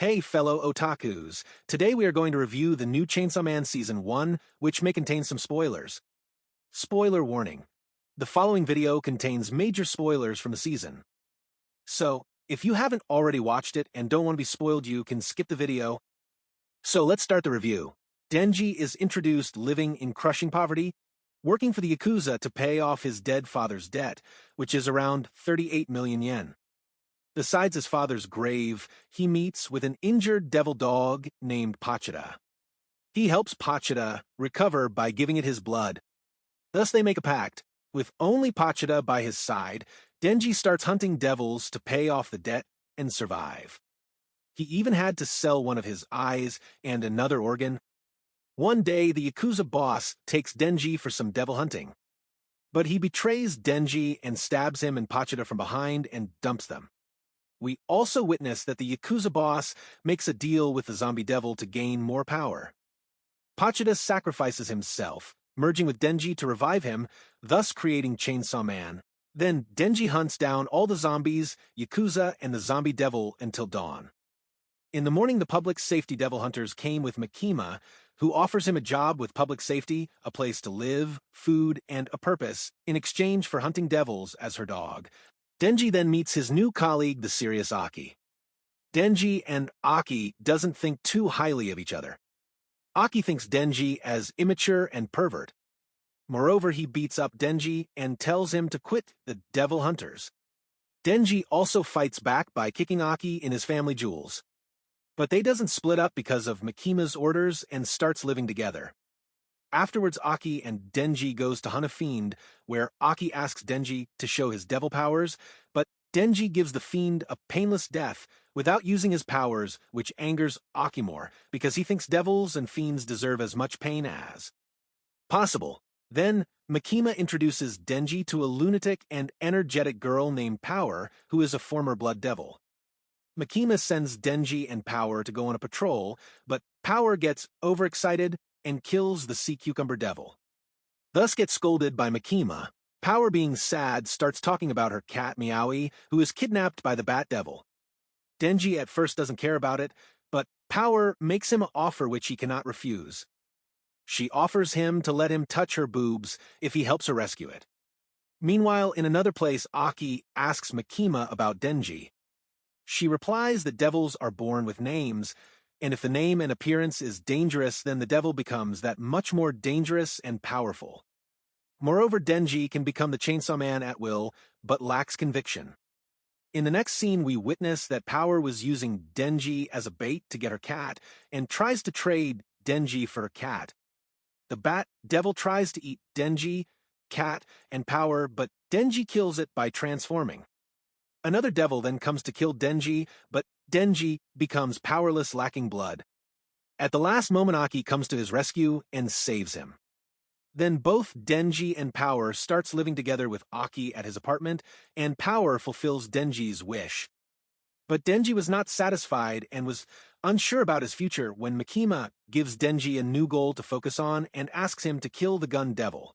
Hey fellow otakus, today we are going to review the new Chainsaw Man Season 1, which may contain some spoilers. Spoiler warning. The following video contains major spoilers from the season. So, if you haven't already watched it and don't want to be spoiled, you can skip the video. So let's start the review. Denji is introduced living in crushing poverty, working for the Yakuza to pay off his dead father's debt, which is around 38 million yen. Besides his father's grave, he meets with an injured devil dog named Pachida. He helps Pachida recover by giving it his blood. Thus they make a pact. With only Pachida by his side, Denji starts hunting devils to pay off the debt and survive. He even had to sell one of his eyes and another organ. One day, the Yakuza boss takes Denji for some devil hunting. But he betrays Denji and stabs him and Pachida from behind and dumps them. We also witness that the Yakuza boss makes a deal with the zombie devil to gain more power. Pachida sacrifices himself, merging with Denji to revive him, thus creating Chainsaw Man. Then Denji hunts down all the zombies, Yakuza, and the zombie devil until dawn. In the morning, the public safety devil hunters came with Makima, who offers him a job with public safety, a place to live, food, and a purpose, in exchange for hunting devils as her dog. Denji then meets his new colleague, the serious Aki. Denji and Aki doesn't think too highly of each other. Aki thinks Denji as immature and pervert. Moreover, he beats up Denji and tells him to quit the devil hunters. Denji also fights back by kicking Aki in his family jewels. But they doesn't split up because of Makima's orders and starts living together. Afterwards, Aki and Denji goes to hunt a fiend, where Aki asks Denji to show his devil powers, but Denji gives the fiend a painless death without using his powers, which angers Aki more, because he thinks devils and fiends deserve as much pain as possible. Then, Makima introduces Denji to a lunatic and energetic girl named Power, who is a former blood devil. Makima sends Denji and Power to go on a patrol, but Power gets overexcited and kills the sea cucumber devil. Thus gets scolded by Makima. Power, being sad, starts talking about her cat Meowie, who is kidnapped by the bat devil. Denji at first doesn't care about it, but Power makes him an offer which he cannot refuse. She offers him to let him touch her boobs if he helps her rescue it. Meanwhile, in another place, Aki asks Makima about Denji. She replies that devils are born with names, and if the name and appearance is dangerous, then the devil becomes that much more dangerous and powerful. Moreover, Denji can become the Chainsaw Man at will, but lacks conviction. In the next scene, we witness that Power was using Denji as a bait to get her cat, and tries to trade Denji for her cat. The bat devil tries to eat Denji, cat, and Power, but Denji kills it by transforming. Another devil then comes to kill Denji, but Denji becomes powerless, lacking blood. At the last moment, Aki comes to his rescue and saves him. Then both Denji and Power starts living together with Aki at his apartment, and Power fulfills Denji's wish. But Denji was not satisfied and was unsure about his future when Makima gives Denji a new goal to focus on and asks him to kill the gun devil.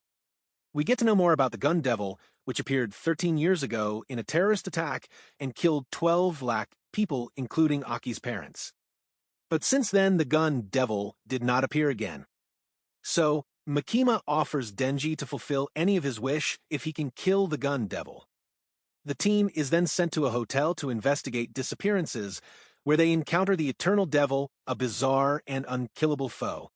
We get to know more about the gun devil, which appeared 13 years ago in a terrorist attack and killed 12 lakh people, including Aki's parents. But since then, the gun devil did not appear again. So, Makima offers Denji to fulfill any of his wish if he can kill the gun devil. The team is then sent to a hotel to investigate disappearances, where they encounter the Eternal Devil, a bizarre and unkillable foe.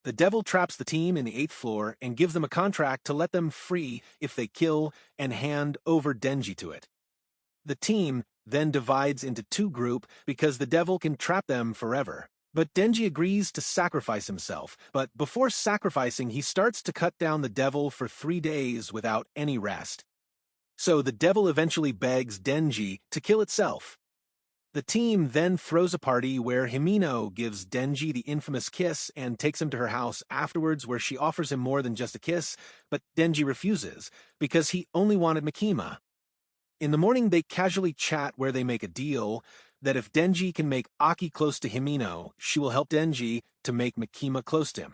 The devil traps the team in the 8th floor and gives them a contract to let them free if they kill and hand over Denji to it. The team then divides into two groups because the devil can trap them forever. But Denji agrees to sacrifice himself, but before sacrificing, he starts to cut down the devil for 3 days without any rest. So the devil eventually begs Denji to kill itself. The team then throws a party where Himino gives Denji the infamous kiss and takes him to her house afterwards, where she offers him more than just a kiss, but Denji refuses, because he only wanted Makima. In the morning, they casually chat where they make a deal that if Denji can make Aki close to Himino, she will help Denji to make Makima close to him.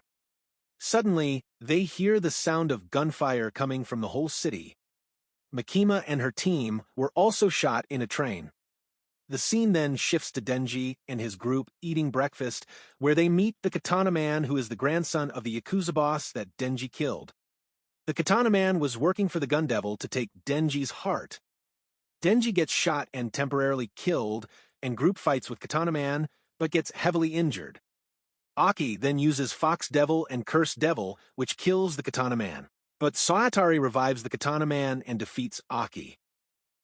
Suddenly, they hear the sound of gunfire coming from the whole city. Makima and her team were also shot in a train. The scene then shifts to Denji and his group eating breakfast, where they meet the Katana Man, who is the grandson of the Yakuza boss that Denji killed. The Katana Man was working for the Gun Devil to take Denji's heart. Denji gets shot and temporarily killed, and group fights with Katana Man, but gets heavily injured. Aki then uses Fox Devil and Curse Devil, which kills the Katana Man. But Saotari revives the Katana Man and defeats Aki.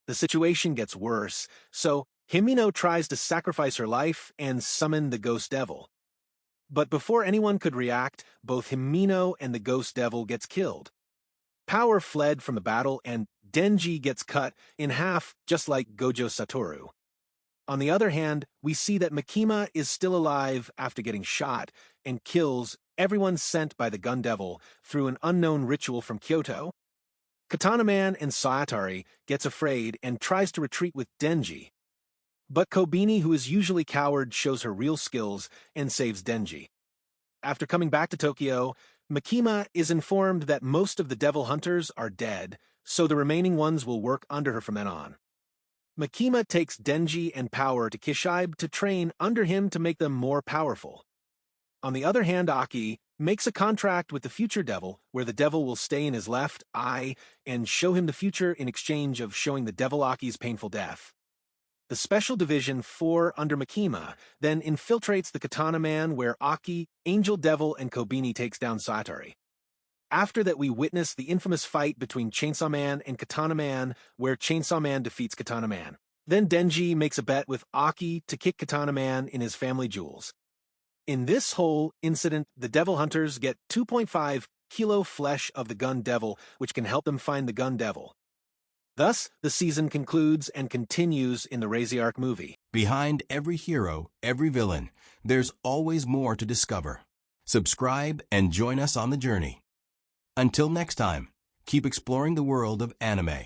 The situation gets worse, so Himino tries to sacrifice her life and summon the Ghost Devil. But before anyone could react, both Himino and the Ghost Devil gets killed. Power fled from the battle, and Denji gets cut in half, just like Gojo Satoru. On the other hand, we see that Makima is still alive after getting shot and kills everyone sent by the Gun Devil through an unknown ritual from Kyoto. Katana Man and Saotari gets afraid and tries to retreat with Denji. But Kobini, who is usually coward, shows her real skills and saves Denji. After coming back to Tokyo, Makima is informed that most of the devil hunters are dead, so the remaining ones will work under her from then on. Makima takes Denji and Power to Kishibe to train under him to make them more powerful. On the other hand, Aki makes a contract with the future devil, where the devil will stay in his left eye and show him the future in exchange of showing the devil Aki's painful death. The Special Division 4 under Makima then infiltrates the Katana Man, where Aki, Angel Devil, and Kobini takes down Saotari. After that, we witness the infamous fight between Chainsaw Man and Katana Man, where Chainsaw Man defeats Katana Man. Then Denji makes a bet with Aki to kick Katana Man in his family jewels. In this whole incident, the Devil Hunters get 2.5 kilo flesh of the Gun Devil, which can help them find the Gun Devil. Thus, the season concludes and continues in the Reze Arc movie. Behind every hero, every villain, there's always more to discover. Subscribe and join us on the journey. Until next time, keep exploring the world of anime.